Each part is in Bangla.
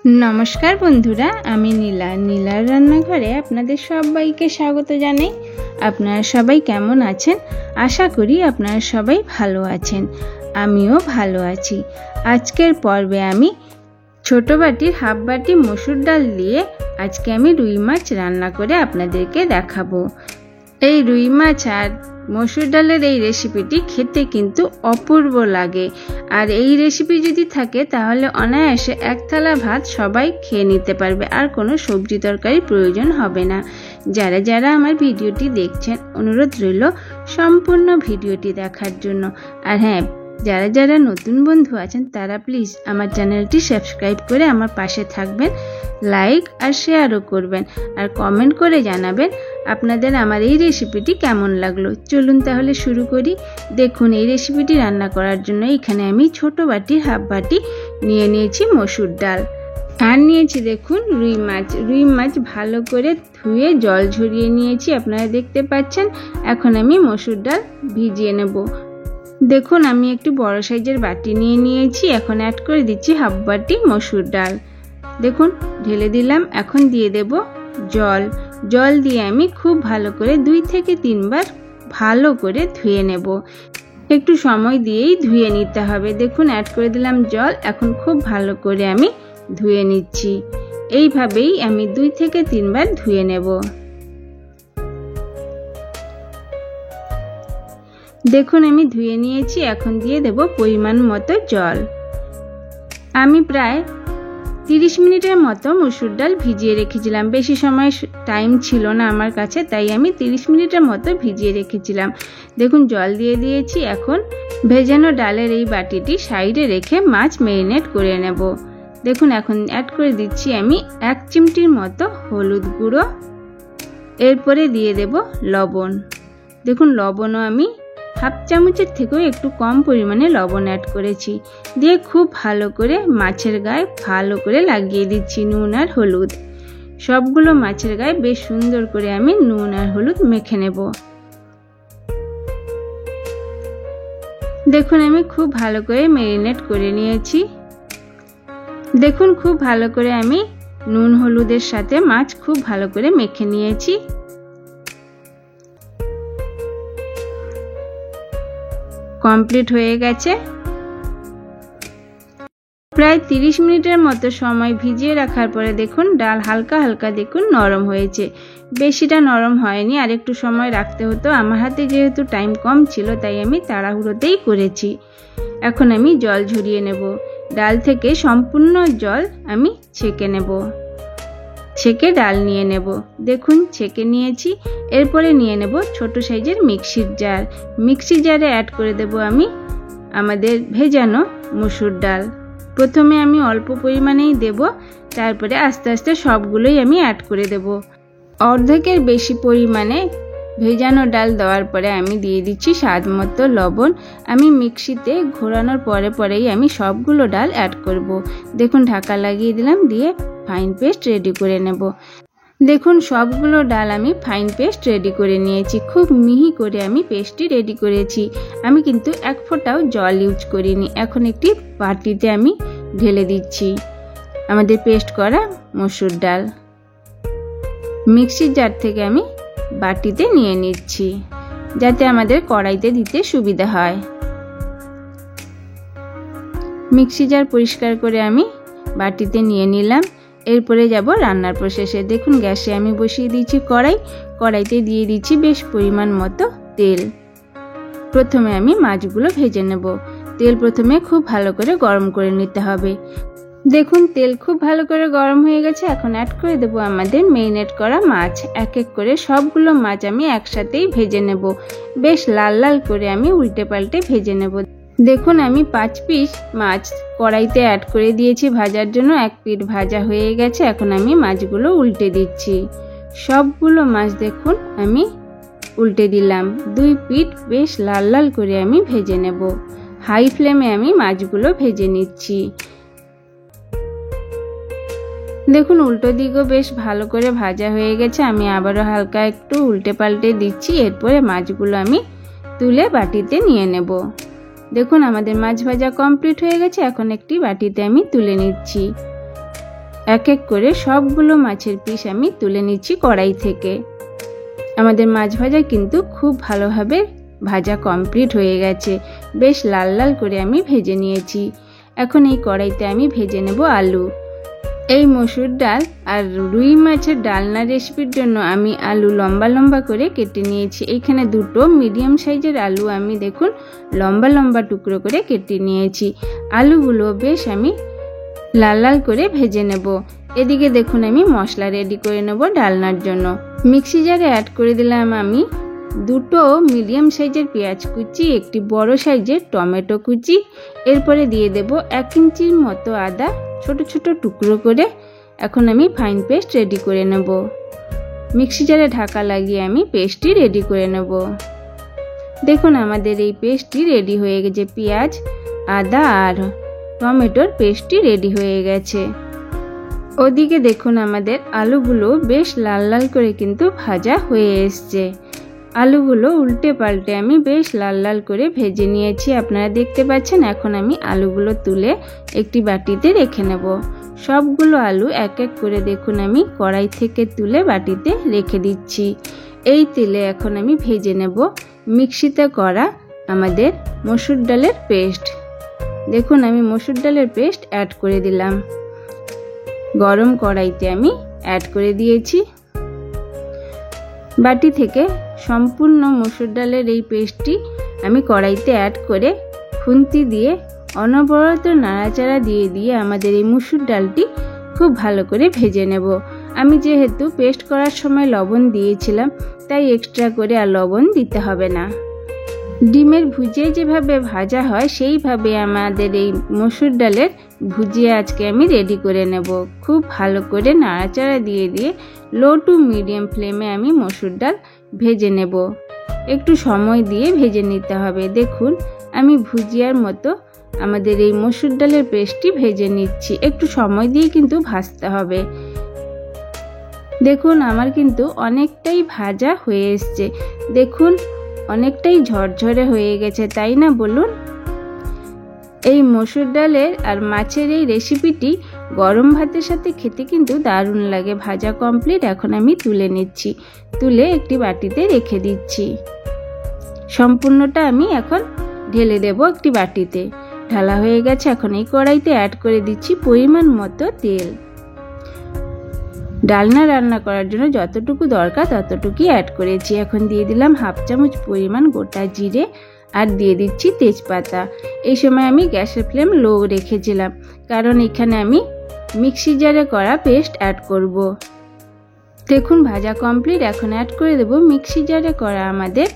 नमस्कार बंधुरा आमी नीला नीलार रान्नाघरे आपनादेर सबाइके स्वागत जानाई। आपनारा सबाई केमन आछेन? आशा करी आपनारा सबाई भालो आछेन, आमिओ भालो आछि। आजकेर पर्वे आमी छोटो बाटिर हाफ बाटी मसुर डाल दिए आजके आमी रुई माछ रान्ना करे आपनादेरके देखाबो। এই রুই মাছ আর মসুর ডালের এই রেসিপিটি খেতে কিন্তু অপূর্ব লাগে। আর এই রেসিপি যদি থাকে তাহলে অনায়াসে এক থালা ভাত সবাই খেয়ে নিতে পারবে, আর কোনো সবজি তরকারি প্রয়োজন হবে না। যারা যারা আমার ভিডিওটি দেখছেন অনুরোধ রইল সম্পূর্ণ ভিডিওটি দেখার জন্য। আর হ্যাঁ, যারা যারা নতুন বন্ধু আছেন তারা প্লিজ আমার চ্যানেলটি সাবস্ক্রাইব করে আমার পাশে থাকবেন, লাইক আর শেয়ারও করবেন, আর কমেন্ট করে জানাবেন আপনাদের আমার এই রেসিপিটি কেমন লাগলো। চলুন তাহলে শুরু করি। দেখুন, এই রেসিপিটি রান্না করার জন্য এখানে আমি ছোট বাটির হাফ বাটি নিয়ে নিয়েছি মসুর ডাল, আর নিয়েছি দেখুন রুই মাছ। রুই মাছ ভালো করে ধুয়ে জল ঝরিয়ে নিয়েছি, আপনারা দেখতে পাচ্ছেন। এখন আমি মসুর ডাল ভিজিয়ে নেব। দেখুন, আমি একটু বড় সাইজের বাটি নিয়ে নিয়েছি। এখন অ্যাড করে দিচ্ছি হাফ বাটি মসুর ডাল। দেখুন, ঢেলে দিলাম। এখন দিয়ে দেব জল। জল দিয়ে আমি খুব ভালো করে 2 থেকে 3 বার ভালো করে ধুয়ে নেব। একটু সময় দিয়েই ধুয়ে নিতে হবে। দেখুন, অ্যাড করে দিলাম জল। এখন খুব ভালো করে আমি ধুয়ে নিচ্ছি। এইভাবেই আমি 2 থেকে 3 বার ধুয়ে নেব। দেখুন, আমি ধুয়ে নিয়েছি। এখন দিয়ে দেব পরিমাণ মতো জল। আমি প্রায় 30 মিনিটের মতো মসুর ডাল ভিজিয়ে রেখেছিলাম। বেশি সময় টাইম ছিল না আমার কাছে, তাই আমি 30 মিনিটের মতো ভিজিয়ে রেখেছিলাম। দেখুন, জল দিয়ে দিয়েছি। এখন ভেজানো ডালের এই বাটিটি সাইডে রেখে মাছ ম্যারিনেট করে নেব। দেখুন, এখন অ্যাড করে দিচ্ছি আমি 1 চিমটির মতো হলুদ গুঁড়ো। এরপরে দিয়ে দেব লবণ। দেখুন, লবণও আমি হাফ চামচের থেকেও একটু কম পরিমাণে লবণ অ্যাড করেছি। দিয়ে খুব ভালো করে মাছের গায়ে ভালো করে লাগিয়ে দিচ্ছি নুন আর হলুদ। সবগুলো মাছের গায়ে বেশ সুন্দর করে আমি নুন আর হলুদ মেখে নেব। দেখুন, আমি খুব ভালো করে ম্যারিনেট করে নিয়েছি। দেখুন, খুব ভালো করে আমি নুন হলুদের সাথে মাছ খুব ভালো করে মেখে নিয়েছি। কমপ্লিট হয়ে গেছে। প্রায় 30 মিনিটের মতো সময় ভিজিয়ে রাখার পরে দেখুন ডাল হালকা হালকা দেখুন নরম হয়েছে। বেশিটা নরম হয়নি, আর একটু সময় রাখতে হতো। আমার হাতে যেহেতু টাইম কম ছিল তাই আমি তাড়াহুড়োতেই করেছি। এখন আমি জল ঝরিয়ে নেব। ডাল থেকে সম্পূর্ণ জল আমি ছেঁকে নেব। ছেঁকে ডাল নিয়ে নেব। দেখুন, ছেঁকে নিয়েছি। এরপরে নিয়ে নেব ছোট সাইজের মিক্সির জার। মিক্সি জারে অ্যাড করে দেব আমি আমাদের ভেজানো মসুর ডাল। প্রথমে আমি অল্প পরিমাণেই দেব, তারপরে আস্তে আস্তে সবগুলোই আমি অ্যাড করে দেব। অর্ধেকের বেশি পরিমাণে ভেজানো ডাল দেওয়ার পরে আমি দিয়ে দিচ্ছি স্বাদ মতো লবণ। আমি মিক্সিতে ঘোরানোর পরে পরেই আমি সবগুলো ডাল অ্যাড করব। দেখুন, ঢাকা লাগিয়ে দিলাম, দিয়ে ফাইন পেস্ট রেডি করে নেব। দেখুন, সবগুলো ডাল আমি ফাইন পেস্ট রেডি করে নিয়েছি। খুব মিহি করে আমি পেস্টটি রেডি করেছি। আমি কিন্তু এক ফোঁটাও জল ইউজ করিনি। এখন একটি বাটিতে আমি ঢেলে দিচ্ছি আমাদের পেস্ট করা মসুর ডাল। মিক্সির জার থেকে আমি বাটিতে নিয়ে নিচ্ছি, যাতে আমাদের কড়াইতে দিতে সুবিধা হয়। মিক্সি জার পরিষ্কার করে আমি বাটিতে নিয়ে নিলাম। এরপরে যাব রান্নার প্রসেসে। দেখুন, গ্যাসে আমি বসিয়ে দিয়েছি কড়াই। কড়াইতে দিয়ে দিচ্ছি বেশ পরিমাণ মতো তেল। প্রথমে আমি মাছগুলো ভেজে নেব। তেল প্রথমে খুব ভালো করে গরম করে নিতে হবে। দেখুন, তেল খুব ভালো করে গরম হয়ে গেছে। এখন অ্যাড করে দেব আমাদের ম্যারিনেট করা মাছ। এক এক করে সবগুলো মাছ আমি একসাথেই ভেজে নেব। বেশ লাল লাল করে আমি উল্টে পাল্টে ভেজে নেব। দেখুন, আমি 5 পিস মাছ কড়াইতে অ্যাড করে দিয়েছি ভাজার জন্য। 1 পিঠ ভাজা হয়ে গেছে। এখন আমি মাছগুলো উল্টে দিচ্ছি। সবগুলো মাছ দেখুন আমি উল্টে দিলাম। 2 পিঠ বেশ লাল লাল করে আমি ভেজে নেব। হাই ফ্লেমে আমি মাছগুলো ভেজে নিচ্ছি। দেখুন, উল্টো দিকও বেশ ভালো করে ভাজা হয়ে গেছে। আমি আবারও হালকা একটু উল্টে পাল্টে দিচ্ছি। এরপরে মাছগুলো আমি তুলে বাটিতে নিয়ে নেব। দেখুন, আমাদের মাছ ভাজা কমপ্লিট হয়ে গেছে। এখন একটি বাটিতে আমি তুলে নিচ্ছি। এক এক করে সবগুলো মাছের পিস আমি তুলে নিচ্ছি কড়াই থেকে। আমাদের মাছ ভাজা কিন্তু খুব ভালোভাবে ভাজা কমপ্লিট হয়ে গেছে, বেশ লাল লাল করে আমি ভেজে নিয়েছি। এখন এই কড়াইতে আমি ভেজে নেব আলু। এই মসুর ডাল আর রুই মাছের ডালনা রেসিপির জন্য আমি আলু লম্বা লম্বা করে কেটে নিয়েছি। এইখানে দুটো মিডিয়াম সাইজের আলু আমি দেখুন লম্বা লম্বা টুকরো করে কেটে নিয়েছি। আলুগুলো বেশ আমি লাল লাল করে ভেজে নেব। এদিকে দেখুন আমি মশলা রেডি করে নেব ডালনার জন্য। মিক্সি জারে অ্যাড করে দিলাম আমি দুটো মিডিয়াম সাইজের পেঁয়াজ কুচি, একটি বড় সাইজের টমেটো কুচি, এরপরে দিয়ে দেব 1 ইঞ্চির মতো আদা ছোট ছোট টুকরো করে। এখন আমি ফাইন পেস্ট রেডি করে নেব। মিক্সি জারে ঢাকা লাগিয়ে আমি পেস্টটি রেডি করে নেব। দেখুন আমাদের এই পেস্টটি রেডি হয়ে গেছে। পেঁয়াজ, আদা আর টমেটোর পেস্টটি রেডি হয়ে গেছে। ওদিকে দেখুন আমাদের আলুগুলো বেশ লাল লাল করে কিন্তু ভাজা হয়ে এসছে। আলুগুলো উল্টে পাল্টে আমি বেশ লাল লাল করে ভেজে নিয়েছি, আপনারা দেখতে পাচ্ছেন। এখন আমি আলুগুলো তুলে একটি বাটিতে রেখে নেব। সবগুলো আলু এক এক করে দেখুন আমি কড়াই থেকে তুলে বাটিতে রেখে দিচ্ছি। এই তেলে এখন আমি ভেজে নেব মিক্সিতে করা আমাদের মসুর ডালের পেস্ট। দেখুন আমি মসুর ডালের পেস্ট অ্যাড করে দিলাম। গরম কড়াইতে আমি অ্যাড করে দিয়েছি। বাটি থেকে সম্পূর্ণ মসুর ডালের এই পেস্টটি আমি কড়াইতে অ্যাড করে খুন্তি দিয়ে অনবরত নাড়াচাড়া দিয়ে দিয়ে আমাদের এই মসুর ডালটি খুব ভালো করে ভেজে নেব। আমি যেহেতু পেস্ট করার সময় লবণ দিয়েছিলাম, তাই এক্সট্রা করে আর লবণ দিতে হবে না। ডিমের ভুজিয়া যেভাবে ভাজা হয় সেইভাবে আমাদের এই মসুর ডালের ভুজিয়া আজকে আমি রেডি করে নেব। খুব ভালো করে নাড়াচাড়া দিয়ে দিয়ে লো টু মিডিয়াম ফ্লেমে আমি মসুর ডাল ভেজে নেব। একটু সময় দিয়ে ভেজে নিতে হবে। দেখুন আমি ভুজিয়ার মতো আমাদের এই মসুর ডালের পেস্টটি ভেজে নিচ্ছি। একটু সময় দিয়ে কিন্তু ভাজতে হবে। দেখুন আমার কিন্তু অনেকটাই ভাজা হয়ে এসছে। দেখুন অনেকটাই ঝরঝরে হয়ে গেছে, তাই না বলুন? এই মসুর ডালের আর মাছের এই রেসিপিটি গরম ভাতের সাথে খেতে কিন্তু দারুণ লাগে। ভাজা কমপ্লিট, এখন আমি তুলে নিচ্ছি। তুলে একটি বাটিতে রেখে দিচ্ছি। সম্পূর্ণটা আমি এখন ঢেলে দেব একটি বাটিতে। ঢালা হয়ে গেছে। এখন এই কড়াইতে অ্যাড করে দিচ্ছি পরিমাণ মতো তেল। ডালনা রান্না করার জন্য যতটুকু দরকার ততটুকুই অ্যাড করেছি। এখন দিয়ে দিলাম 1/2 চামচ পরিমাণ গোটা জিরে আর দিয়ে দিচ্ছি তেজপাতা। এই সময় আমি গ্যাসের ফ্লেম লো রেখেছিলাম, কারণ এখানে আমি মিক্সি জারে করা পেস্ট অ্যাড করব। দেখুন ভাজা কমপ্লিট। এখন অ্যাড করে দেব মিক্সি জারে করা আমাদের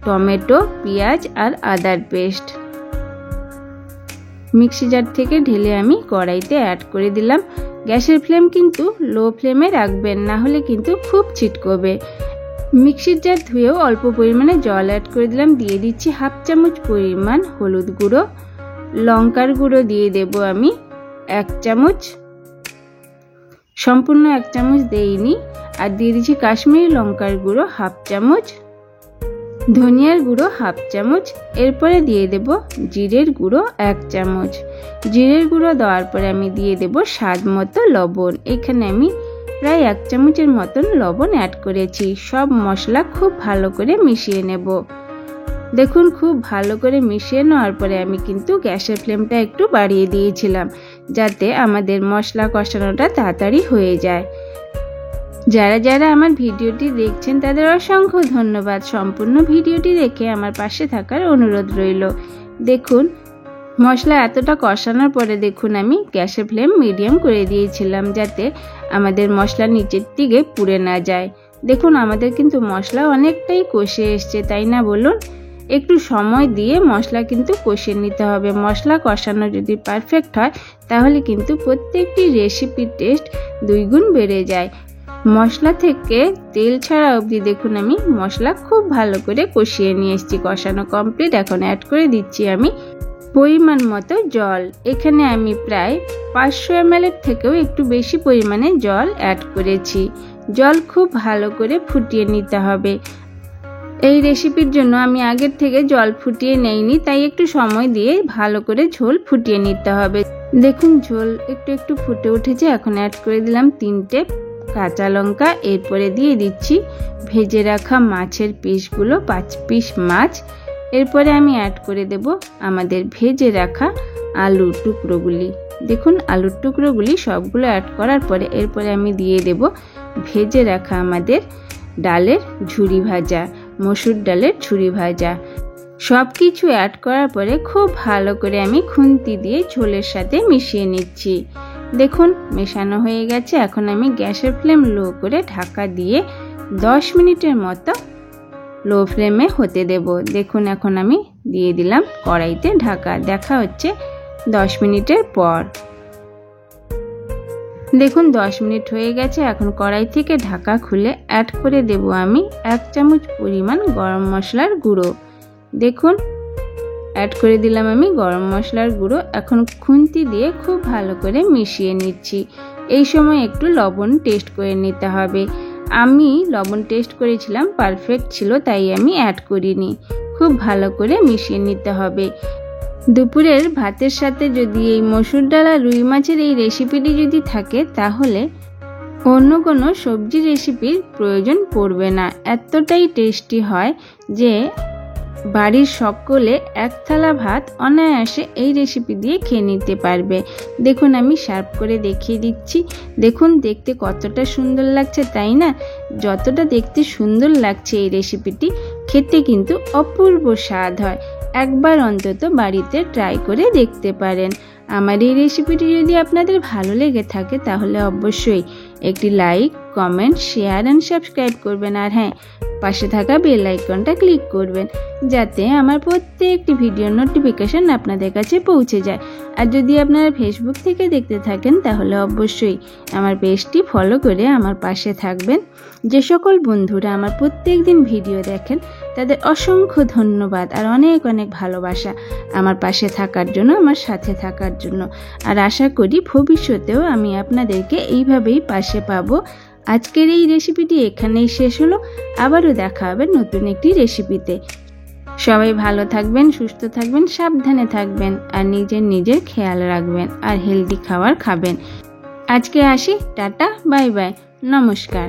টমেটো, পেঁয়াজ আর আদার পেস্ট। মিক্সি জার থেকে ঢেলে আমি কড়াইতে অ্যাড করে দিলাম। গ্যাসের ফ্লেম কিন্তু লো ফ্লেমে রাখবেন, না হলে কিন্তু খুব ছিটকবে। মিক্সির জার ধুয়েও অল্প পরিমাণে জল অ্যাড করে দিলাম। দিয়ে দিচ্ছি 1/2 চামচ পরিমাণ হলুদ গুঁড়ো। লঙ্কার গুঁড়ো দিয়ে দেব আমি 1 চামচ, সম্পূর্ণ 1 চামচ দেইনি। আর দিয়ে দিচ্ছি কাশ্মীরি লঙ্কার গুঁড়ো 1/2 চামচ, ধনিয়ার গুঁড়ো 1/2 চামচ। এরপরে দিয়ে দেব জিরের গুঁড়ো 1 চামচ। জিরের গুঁড়ো দেওয়ার পরে আমি দিয়ে দেব স্বাদ মতো লবণ। এখানে আমি প্রায় 1 চামচের মতন লবণ অ্যাড করেছি। সব মশলা খুব ভালো করে মিশিয়ে নেব। দেখুন খুব ভালো করে মিশিয়ে নেওয়ার পরে আমি কিন্তু গ্যাসের ফ্লেমটা একটু বাড়িয়ে দিয়েছিলাম, যাতে আমাদের মশলা কষানোটা তাড়াতাড়ি হয়ে যায়। যারা যারা আমার ভিডিওটি দেখছেন তাদের অসংখ্য ধন্যবাদ। সম্পূর্ণ ভিডিওটি দেখে আমার পাশে থাকার অনুরোধ রইল। দেখুন মশলা এতটা কষানোর পরে দেখুন আমি গ্যাসের ফ্লেম মিডিয়াম করে দিয়েছিলাম, যাতে আমাদের মশলা নিচের দিকে পুড়ে না যায়। দেখুন আমাদের কিন্তু মশলা অনেকটাই কষে এসছে, তাই না বলুন? একটু সময় দিয়ে মশলা কিন্তু কষিয়ে নিতে হবে। মশলা কষানো যদি পারফেক্ট হয় তাহলে কিন্তু প্রত্যেকটি রেসিপির টেস্ট 2 গুণ বেড়ে যায়। মশলা থেকে তেল ছাড়া অবধি দেখুন আমি মশলা খুব ভালো করে কষিয়ে নিয়ে এসেছি। কষানো কমপ্লিট। এখন অ্যাড করে দিচ্ছি আমি পরিমাণ মতো জল। এখানে আমি প্রায় 500 ml এর থেকেও একটু বেশি পরিমাণে জল অ্যাড করেছি। জল খুব ভালো করে ফুটিয়ে নিতে হবে। এই রেসিপির জন্য আমি আগের থেকে জল ফুটিয়ে নেইনি, তাই একটু সময় দিয়ে ভালো করে ঝোল ফুটিয়ে নিতে হবে। দেখুন ঝোল একটু একটু ফুটে উঠেছে। এখন অ্যাড করে দিলাম 3টে কাঁচা লঙ্কা। এরপরে দিয়ে দিচ্ছি ভেজে রাখা মাছের পিসগুলো, 5 পিস মাছ। এরপরে আমি অ্যাড করে দেব আমাদের ভেজে রাখা আলুর টুকরোগুলি। দেখুন আলুর টুকরোগুলি সবগুলো অ্যাড করার পরে এরপরে আমি দিয়ে দেব ভেজে রাখা আমাদের ডালের ঝুরি ভাজা, মসুর ডালের ঝুরি ভাজা। সব কিছু অ্যাড করার পরে খুব ভালো করে আমি খুন্তি দিয়ে ঝোলের সাথে মিশিয়ে নিচ্ছি। দেখুন মেশানো হয়ে গেছে। এখন আমি গ্যাসের ফ্লেম লো করে ঢাকা দিয়ে 10 মিনিটের মতো লো ফ্লেমে হতে দেব। দেখুন এখন আমি দিয়ে দিলাম কড়াইতে ঢাকা। দেখা হচ্ছে 10 মিনিটের পর। দেখুন 10 মিনিট হয়ে গেছে। এখন কড়াই থেকে ঢাকা খুলে অ্যাড করে দেব আমি 1 চামচ পরিমাণ গরম মশলার গুঁড়ো। দেখুন অ্যাড করে দিলাম আমি গরম মশলার গুঁড়ো। এখন খুন্তি দিয়ে খুব ভালো করে মিশিয়ে নিচ্ছি। এই সময় একটু লবণ টেস্ট করে নিতে হবে। আমি লবণ টেস্ট করেছিলাম, পারফেক্ট ছিল, তাই আমি অ্যাড করিনি। খুব ভালো করে মিশিয়ে নিতে হবে। দুপুরের ভাতের সাথে যদি এই মসুর ডাল আর রুই মাছের এই রেসিপিটি যদি থাকে তাহলে অন্য কোনো সবজি রেসিপির প্রয়োজন পড়বে না। এতটাই টেস্টি হয় যে বাড়ির সকলে এক থালা ভাত অনায়াসে এই রেসিপি দিয়ে খেয়ে নিতে পারবে। দেখুন আমি সার্ভ করে দেখিয়ে দিচ্ছি। দেখুন দেখতে কতটা সুন্দর লাগছে, তাই না? যতটা দেখতে সুন্দর লাগছে এই রেসিপিটি, খেতে কিন্তু অপূর্ব স্বাদ হয়। একবার অন্তত বাড়িতে ট্রাই করে দেখতে পারেন। আমার এই রেসিপিটি যদি আপনাদের ভালো লেগে থাকে তাহলে অবশ্যই একটি like, comment, share and subscribe করবেন। আর হ্যাঁ, পাশে থাকা বেল আইকনটা ক্লিক করবেন যাতে আমার প্রত্যেকটি ভিডিওর নোটিফিকেশন আপনাদের কাছে পৌঁছে যায়। আর যদি আপনারা ফেসবুক থেকে দেখতে থাকেন তাহলে অবশ্যই আমার পেজটি ফলো করে আমার পাশে থাকবেন। যে সকল বন্ধুরা আমার প্রত্যেক দিন ভিডিও দেখেন তাদের অসংখ্য ধন্যবাদ আর অনেক অনেক ভালোবাসা আমার পাশে থাকার জন্য, আমার সাথে থাকার জন্য। আর আশা করি ভবিষ্যতেও আমি আপনাদেরকে এইভাবেই পাশে পাবো। আজকের এই রেসিপিটি এখানেই শেষ হলো। আবারও দেখা হবে নতুন একটি রেসিপিতে। সবাই ভালো থাকবেন, সুস্থ থাকবেন, সাবধানে থাকবেন আর নিজের খেয়াল রাখবেন আর হেলদি খাবার খাবেন। আজকে আসি, টাটা, বাই বাই, নমস্কার।